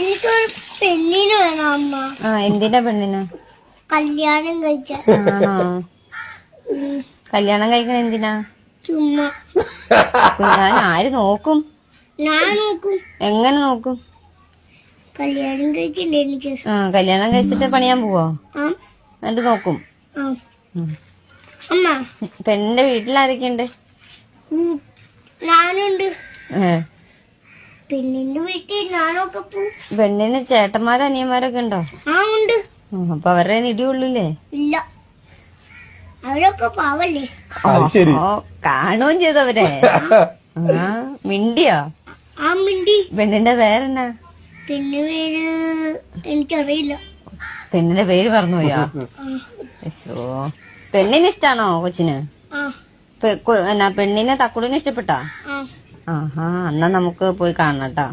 എനിക്കൊരു പെണ്ണിന് വേണം അമ്മ. എന്തിനാ പെണ്ണിന്? കല്യാണം കഴിക്കാൻ. ആണോ? കല്യാണം കഴിക്കണ എന്തിനാ? ചുമ്മാ. ഞാൻ ആര് നോക്കും? ഞാൻ നോക്കും. എങ്ങനെ നോക്കും? കല്യാണം കഴിക്കണ്ടേ എനിക്ക്? കല്യാണം കഴിച്ചിട്ട് പണിയാൻ പോവോ? എന്നിട്ട് നോക്കും. അമ്മ പെണ്ണിന്റെ വീട്ടിലാരൊക്കെയുണ്ട്? ഞാനുണ്ട്. പെണ്ണിന്റെ വീട്ടിൽ ഞാനൊക്കെ പോവും. പെണ്ണിന് ചേട്ടന്മാരും അനിയന്മാരൊക്കെ ഉണ്ടോ? ഉണ്ട്. അപ്പൊ അവരുടെ ഇടിയുള്ളൂല്ലേ? ഇല്ല, അവരൊക്കെ പാവല്ലേ. കാണുകയും ചെയ്തവരെ. മിണ്ടിയോ? മിണ്ടി. പെണ്ണിന്റെ പേരെന്നാ? പെണ്ണിന്റെ പേര് എനിക്കറിയില്ല. പെണ്ണിന്റെ പേര് പറഞ്ഞുപോയാ? പെണ്ണിന് ഇഷ്ടാണോ കൊച്ചിന്? പെണ്ണിനെ തക്കുടിനെ ഇഷ്ടപ്പെട്ടാ? എന്നാ നമുക്ക് പോയി കാണണം കേട്ടോ.